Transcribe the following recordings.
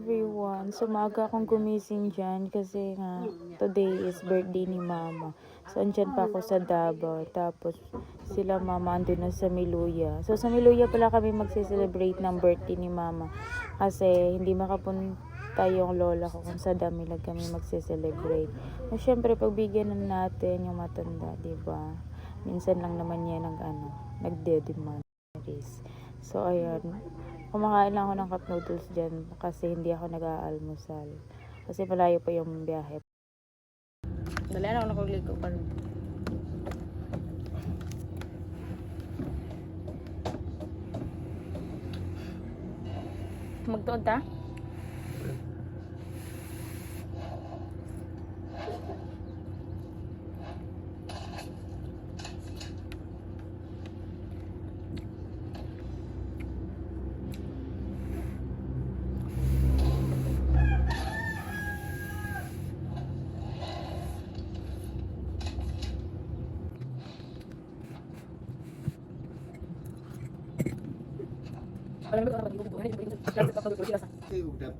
everyone. So, maaga akong gumising dyan kasi nga today is birthday ni mama. So, andyan pa ako sa Davao. Tapos, sila mama andun na sa Miluya. So, sa Miluya pala kami magse-celebrate ng birthday ni mama. Kasi, hindi makapunta yung lola ko kung sa Damilag kami magse-celebrate. So, syempre, pagbigyan na natin yung matanda, diba? Minsan lang naman yan nagde-demand. So, ayan. Kumakain lang ako ng cup noodles dyan kasi hindi ako nag-aalmusal. Kasi malayo pa yung biyahe. Dali na ako nakagligo pa rin. Magtuod ta?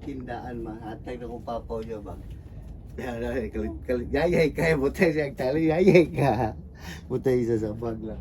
Tindaan mahatag na kung papaw niya ba? Kalit yayay ka, butay siya tali, yayay ka. Butay isa sa bag lang.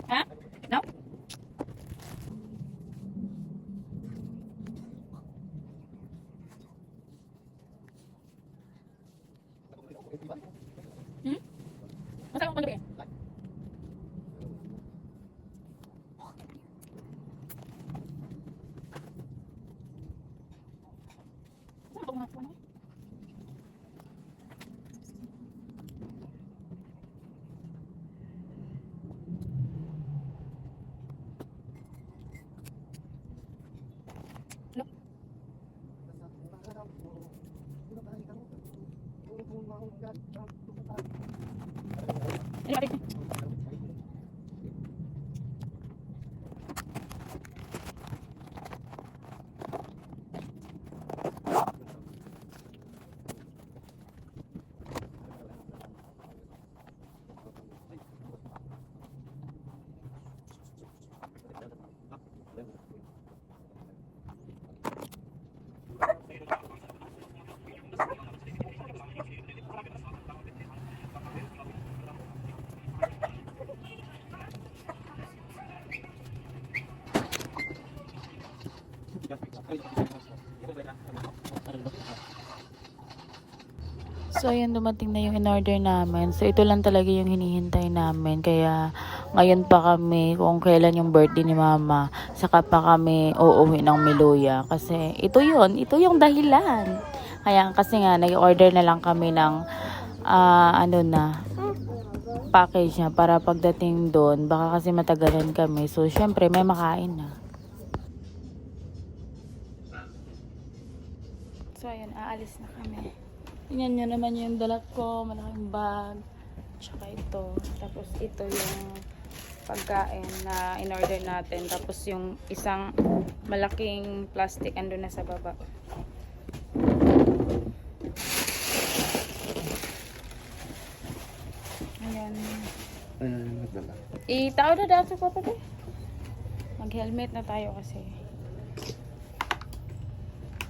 Ha? No? Hmm? Masaya ko pag-gabi. So, ayan, dumating na yung in-order namin. So, ito lang talaga yung hinihintay namin. Kaya, ngayon pa kami kung kailan yung birthday ni mama. Saka pa kami uuwi ng Miluya. Kasi, ito yung dahilan. Kaya, kasi nga, nag-order na lang kami ng, package niya para pagdating doon. Baka kasi matagalan kami. So, syempre, may makain na. So, ayan, aalis na kami. Tingnan nyo naman yung dala ko, malaking bag, tsaka ito. Tapos ito yung pagkain na in-order natin. Tapos yung isang malaking plastic andun na sa baba. Ayan. Itao na daw sa papa din. Mag-helmet na tayo kasi.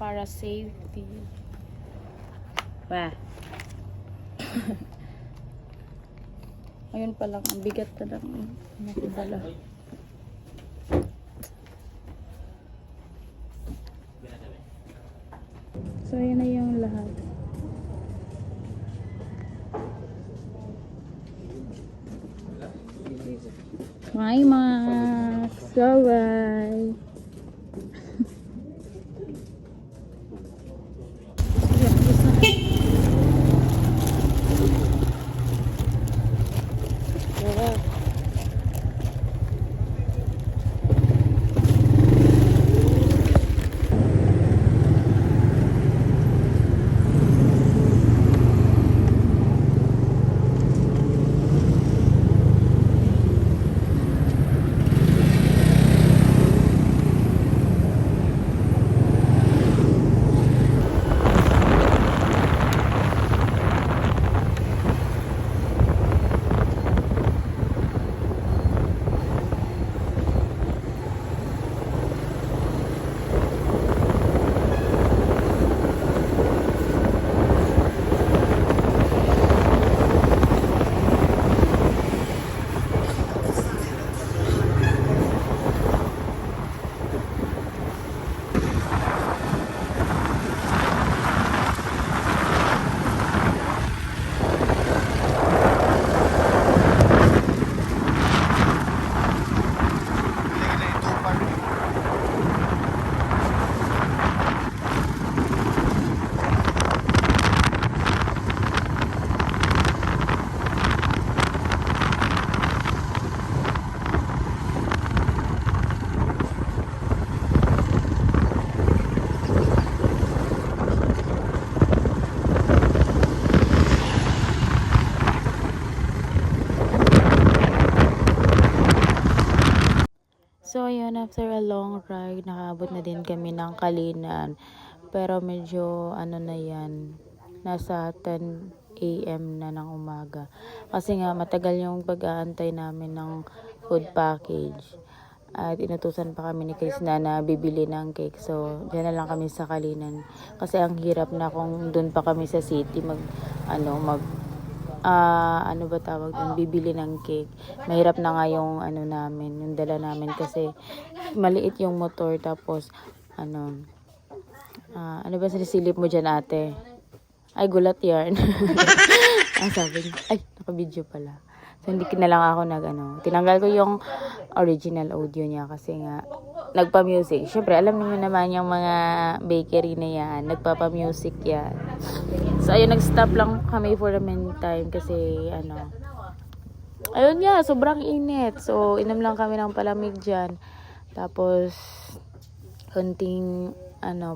Para safety. Wah. Ayun pa lang, ang bigat na lang nakidala. So, ayun na yung lahat. Hi, Max! Bye-bye! after a long ride, nakaabot na din kami ng Kalinan. Pero medyo ano na yan, nasa 10 AM na ng umaga. Kasi nga matagal yung pag-aantay namin ng food package. At inutusan pa kami ni Chris na bibili ng cake. So, dyan na lang kami sa Kalinan. Kasi ang hirap na kung doon pa kami sa city ano ba tawag doon, bibili ng cake. Mahirap na nga yung namin, yung dala namin kasi maliit yung motor, tapos ano ba sinisilip mo dyan, ate? Ay, gulat yarn. Sabi niya, ay, naka-video pala. So, hindi na lang ako tinanggal ko yung original audio niya kasi nga, nagpa-music. Siyempre, alam niyo naman yung mga bakery na yan, nagpapa-music yan. So, ayun, nag-stop lang kami for a meantime kasi, ayun nga, sobrang init. So, inom lang kami ng palamig dyan. Tapos, konting,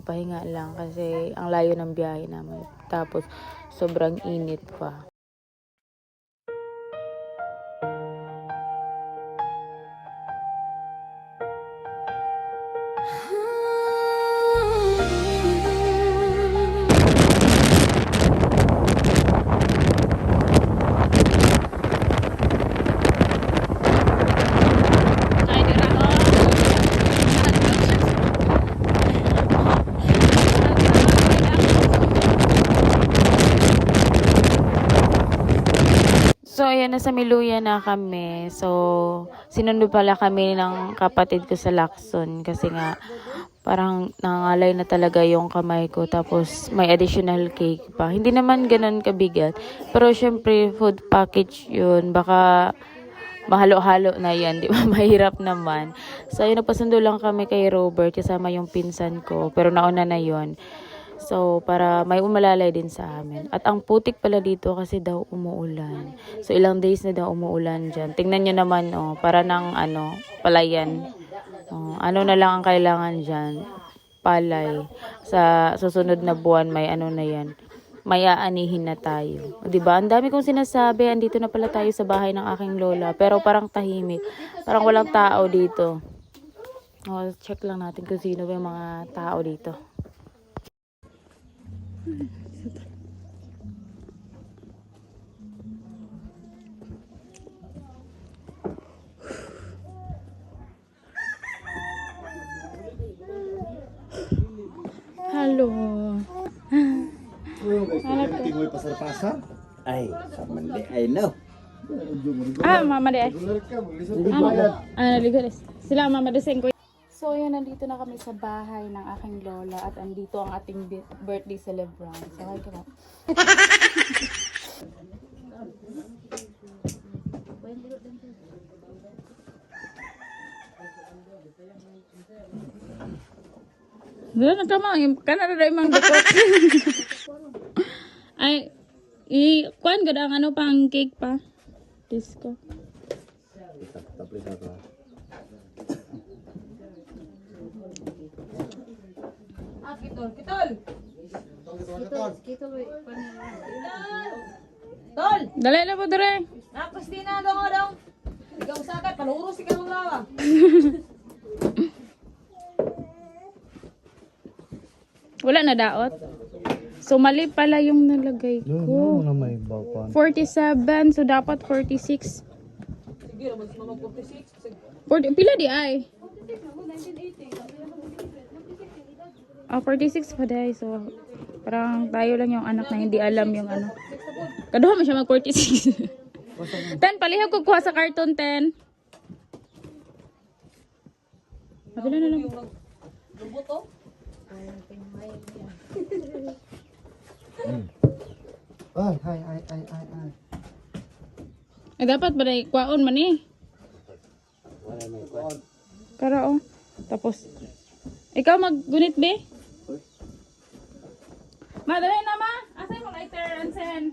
pahinga lang kasi ang layo ng biyahe namin. Tapos, sobrang init pa. So, ayan, nasa Miluya na kami. So, sinundo pala kami ng kapatid ko sa Lacson kasi nga, parang nangangalay na talaga yung kamay ko. Tapos, may additional cake pa. Hindi naman ganun kabigat. Pero, syempre, food package yun. Baka mahalo-halo na yan. Di ba? Mahirap naman. So, ayun, nagpasundo lang kami kay Robert kasama yung pinsan ko. Pero, nauna na yun. So, para may umalalay din sa amin. At ang putik pala dito kasi daw umuulan. So, ilang days na daw umuulan dyan. Tingnan nyo naman, para ng, palayan. Ano na lang ang kailangan dyan? Palay. Sa susunod na buwan, may na yan. May aanihin na tayo. Diba? Ang dami kong sinasabi, andito na pala tayo sa bahay ng aking lola. Pero parang tahimik. Parang walang tao dito. Check lang natin kung sino ba yung mga tao dito. Halo. Hindi mo pasar-pasar? Ay, sa mandi. I know. Mama de. Naligo sila mama de sengko. So, ayan, nandito na kami sa bahay ng aking lola at andito ang ating birthday celebrant. So, hi ka ba? Wala na tama, kana na imang dukot. Ay, kuan gud ang pang cake pa. Disco. Tol! Dali na po, dali. Nakapos din na daw. Ikaw sakay, paluro si Karong Lawa. Wala na daot. So, mali pala yung nalagay ko. na may bapan. 47, so dapat 46. Sige, mas mga 46. 40, pila di ay? 46 pa day. So, parang tayo lang yung anak na hindi alam yung Kaduha mo siya mag 46. 10, palihag ko kuha sa carton 10. Mabila na lang. Lubot to? Ay. Dapat ba na kwaon man eh. Kara Tapos, ikaw maggunit be? Madali na ma. Asa yung lighter and sen?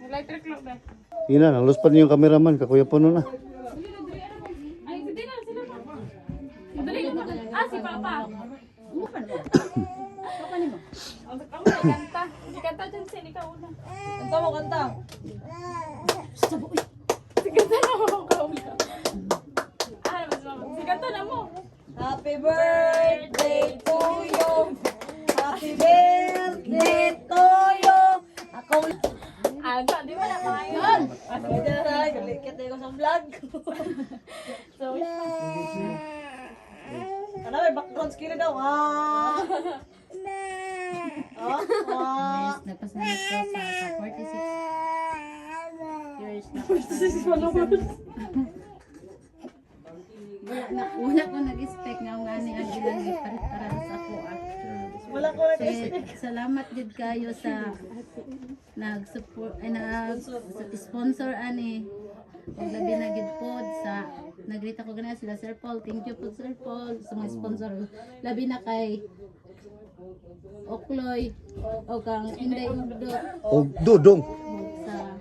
Lighter clock be. Ina, nalos pa niyo yung cameraman. Kakuya po na. Ay, hindi na sila pa. Madali na. Si Papa. Ako kanta. Kanta dyan sin, ikaw una. Kanta mo, kanta. Kanta na mo, ikaw una. Mas mama. Kanta na mo. Yes, nagpasalamat ko sa 46 years na wala ko nag-expect nga ang ani ang ilang para sa ako. Wala ko nag-expect. Salamat gid kayo sa nag-support ay nag-sponsor ani. Ug labi na gid pod sa nagrita ko ganina sila Sir Paul. Thank you po Sir Paul sa mga sponsor. Labi na kay Okloy o kang Inday Ugdo O, dudong. sa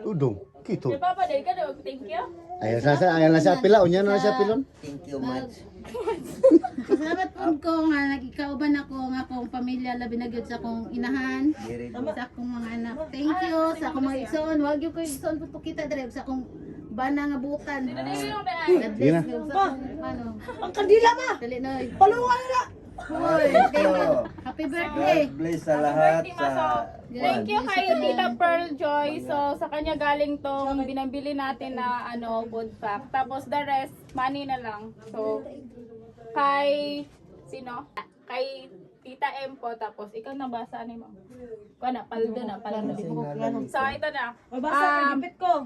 Dudong. Kito. Papa, dahil ka daw, thank you. Ayan na siya pila. Unya na siya pilon. Thank you much. Salamat po ko nga nagikauban ako nga akong pamilya labi na gyud sa akong inahan sa akong mga anak. Thank you sa akong mga igsoon. Wag gyud ko igsoon pud kita dire sa akong bana nga butan. God bless you sa akong ano. Ang kandila ba? Dali noy. Palungan na! Hoy, thank you. Happy birthday. God bless sa lahat sa Thank you kay Tita Pearl Joy. So, sa kanya galing tong binabili natin na food pack. Tapos the rest, money na lang. So, kay sino? Kay Tita M po. Tapos, ikaw nabasa ni mo. Kuha na, paldo na. So, ito na. Mabasa, kapit ko.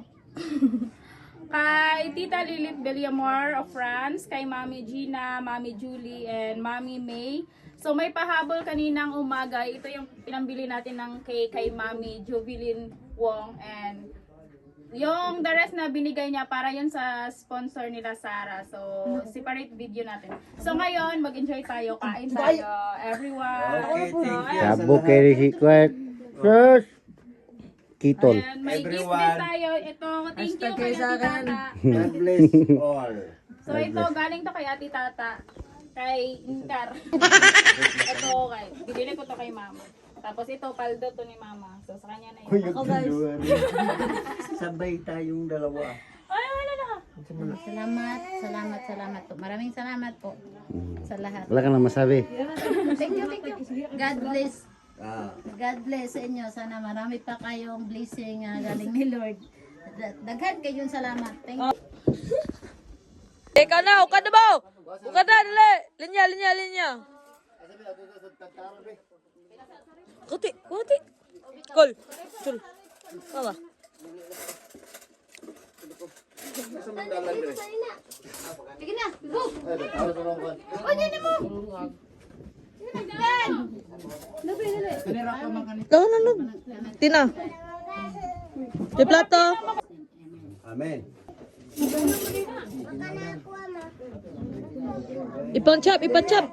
Kay Tita Lilith Villamor of France, kay Mami Gina, Mami Julie, and Mami May. So may pahabol kaninang umaga. Ito yung pinambili natin ng cake kay Mami Jovelyn Wong. And yung the rest na binigay niya para yun sa sponsor nila Sarah. So separate video natin. So ngayon mag-enjoy tayo, kain tayo everyone. Okay, thank you. Sabo kay Rikwet. Sus. Kitol. Ayan, may gift din Everyone. tayo. Ito, thank you kay Ate Tata. God bless all. So ito, galing to kay Ate Tata. Kay Inkar. Ito, bibili ko to kay Mama. Tapos ito, paldo to ni Mama. So sa kanya na yun. Ako guys. Sabay tayong dalawa. Ay, wala na. Salamat po. Maraming salamat po sa lahat. Wala ka na masabi. Thank you. God bless. Ah, God bless sa inyo. Sana marami pa kayong blessing galing ni Lord. Daghan kayong salamat. Thank you. Ikaw na, ukad na ba? Ukad na, dali. Linya. Kuti. Kol. Sul. Kawa. Sige na. Go. Ikaw na, no. Tina. Di plato. amen. Ipang-chap.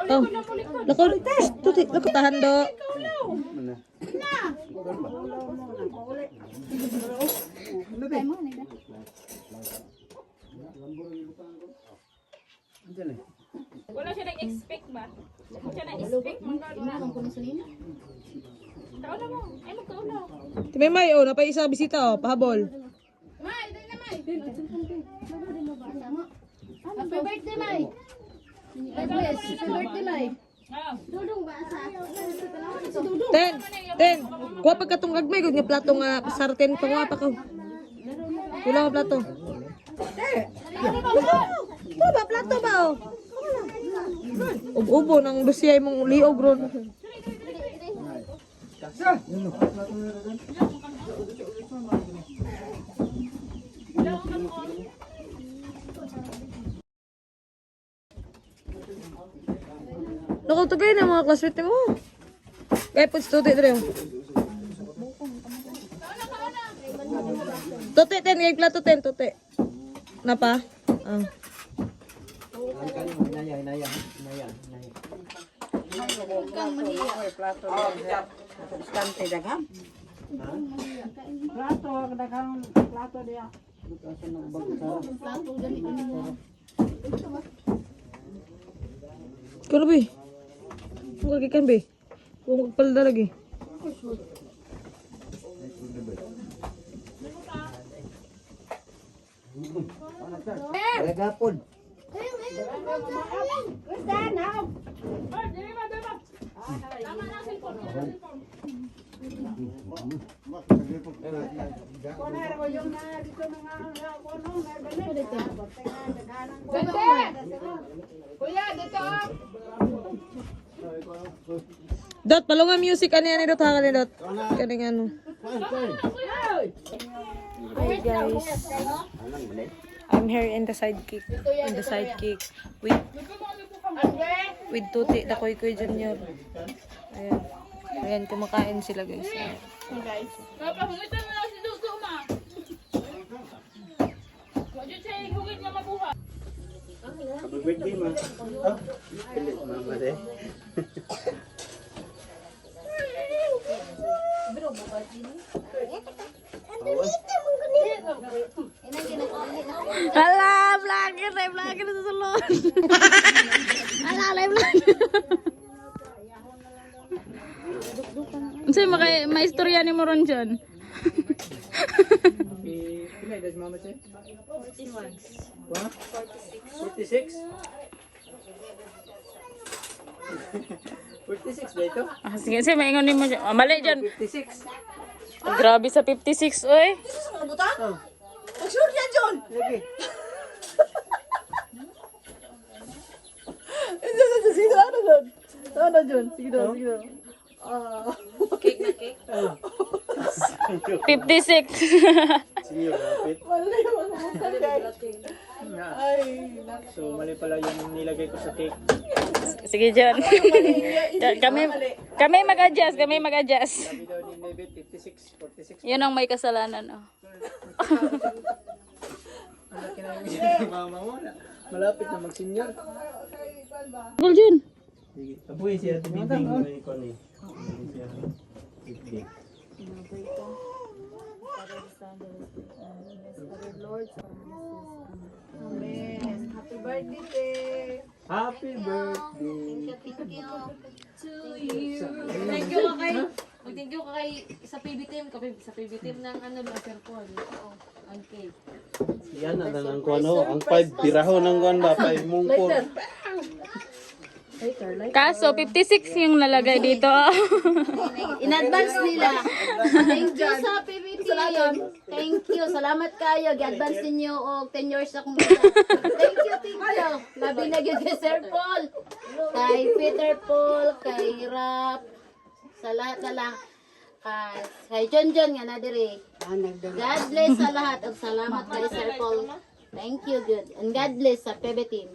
Oh. Lako. Tuti, lako tahan do. Wala siya nag-expect ba? Siya nag-expect. Kauna mo. Ay, magkauna. Timay, oh, napay isa bisita, oh, pahabol. May, dali na May. Happy birthday, May. God bless. Happy birthday, May. Dudong ba sa Ten. Kuha pagkatong gagmay, gud nga plato nga sarten pa nga pa ko. Wala ka plato. Kuha ba plato ba, oh? Ubo ng dosiyay mong liog ron. Nakatugay na mga classmate mo. Kaya po study rin. Tote, ten. Kaya plato, ten. Tote. Napa? Ah. Kalau bi, mau ikan bi, mau palda lagi. Alagapon. Ganda! Dot, palunga music ano yan ni Dot ha, Dot. Kaning ano. Hi guys. I'm here in the sidekick. In the sidekick. With Tuti, the Koy Koy Junior. Ayan. Ayan, kumakain sila guys. Happy birthday, ma. Oh, pilit mama de. Hala, vlogger sa salon. Hala, vlogger. Unsay maistorya ni mo ron dyan? Pinay das mama siya? 46? 46 ba ito? Ah, sige, sige, maingon mo dyan. Ah, mali dyan. 56. Grabe sa 56, oy. Oh. Pag-sure yan, John! Lagi. Sige, ano dyan? Ano dyan? Sige daw, sige daw. 56. Senior, rapid. Mali, Ay, So, mali pala yung nilagay ko sa cake. Sige dyan. kami mag-adjust, kami mag-adjust. Sabi daw ni Nebet, 56, 46. Yun ang may kasalanan, oh. Malaki na yung mama mo na. Malapit na mag-senior. Gul dyan. Sige. Tapuin siya, tibibing ko yung kon eh. Big. Happy birthday. Happy birthday! thank you ka kay, thank you ka kay sa PB team, sa PB team ng ano, Laser Paul. Ang cake. Yan na lang ang kuano, ang 5 piraho ng kuan ba, 5 mungkol. Kaso, 56 yung nalagay dito. In advance nila. Thank you sa PBT. Thank you. Salamat kayo. Gi-advance ninyo og 10 years akong bata. Thank you, thank you. Labi na gyud kay Sir Paul. Kay Peter Paul, kay Rap. Sa lahat na lang. Kay John John nga na diri. God bless sa lahat. Ug salamat kay Sir Paul. Thank you, good. And God bless sa PB team.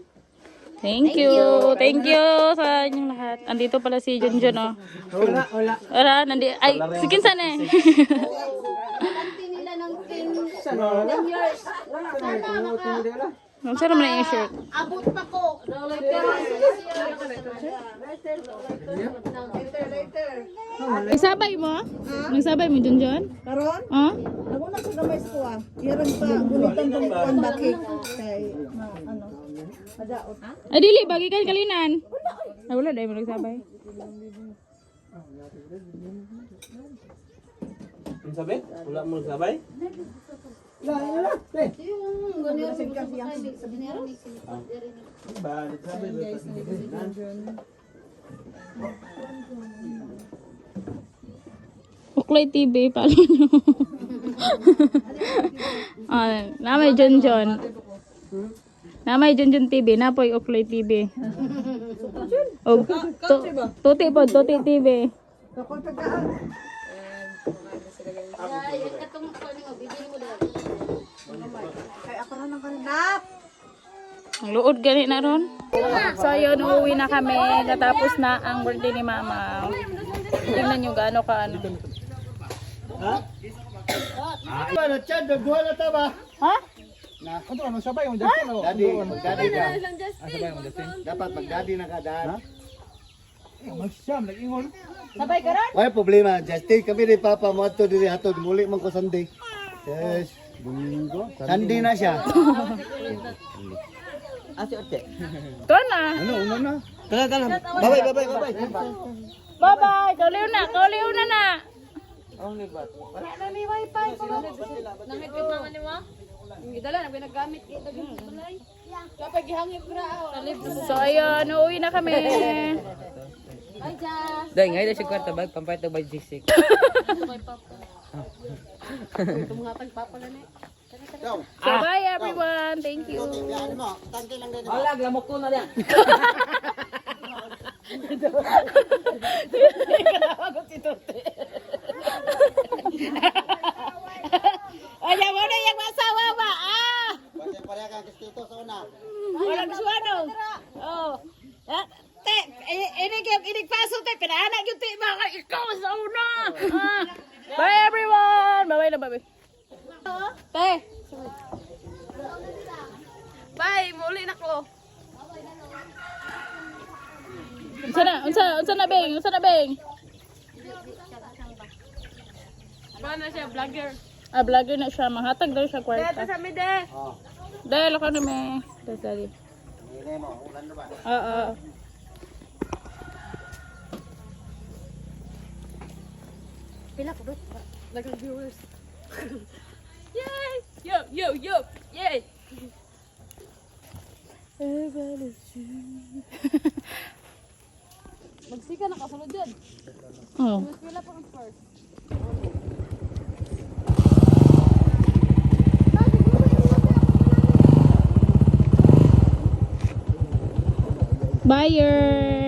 Thank you. Thank you sa inyong lahat. Andito pala si Junjun, oh. Wala. Ara, ay, sikin sana eh. Kanti nila ng 10 years. Ang sarap na yung shirt. Abot pa ko. Isabay mo? Nagsabay mo, Junjun? Karon, Oh? ako na sa gamay ko ah. Iyaran pa, gulitan ko ang bakit. Kay, ano, madaot. Ay, dili, bagi ka kalinan. Ay, wala, dahil mo nagsabay. Ang sabi? Wala mo sabay? Yung ganyan sa dinero. Ba, sabi Uklay TV, pala nyo. Namay Junjun. Namay Junjun TV, napoy Uklay TV. O, Tuti po, Tuti TV. Ay, katong ano, bibili mo daw. Kay ako na ng kanap. Ang luod gani na ron. So yun, uuwi na kami. Natapos na ang birthday ni Mama. Tingnan nyo gaano ka ano. Ano, Chad, nagduha na ta ba? Ha? Daddy ka. Dapat mag-daddy na ka, dad. Sabay ka ron? Wala problema, Justin, kami ni Papa mo ato diri hatod muli man ko Sunday. Yes, Domingo. Sunday na siya. Ito na. Ano na? Tara. Bye. Bye-bye. Kauliw na na. So ayun, uuwi na kami. Dahil ngayon si kwarta bag, pampayat na ba G6? So bye everyone. Thank you. Wala, lamok ko na yan. Ayaw mo na yung masawa ba? Ah! Basta pareha kang kistito sa una. Walang suwano. Oh. Te, inig paso te, pinaanak yung te, baka ikaw sa una. Ah. Bye everyone! Bye-bye na, bye-bye. Te. Bye, muli na ko. Unsa na beng? Paano siya, vlogger? Ah, vlogger na siya, mahatag daw siya kwarta. Dito sa mide. Dahil ako na may. Dali. Hindi mo, ulan na ba? Oo. Pila ko, bro? Dagang viewers. Yay! Yo! Yay! Magsika na kasunod dyan. Oh. Pila pa ang first. Buyer!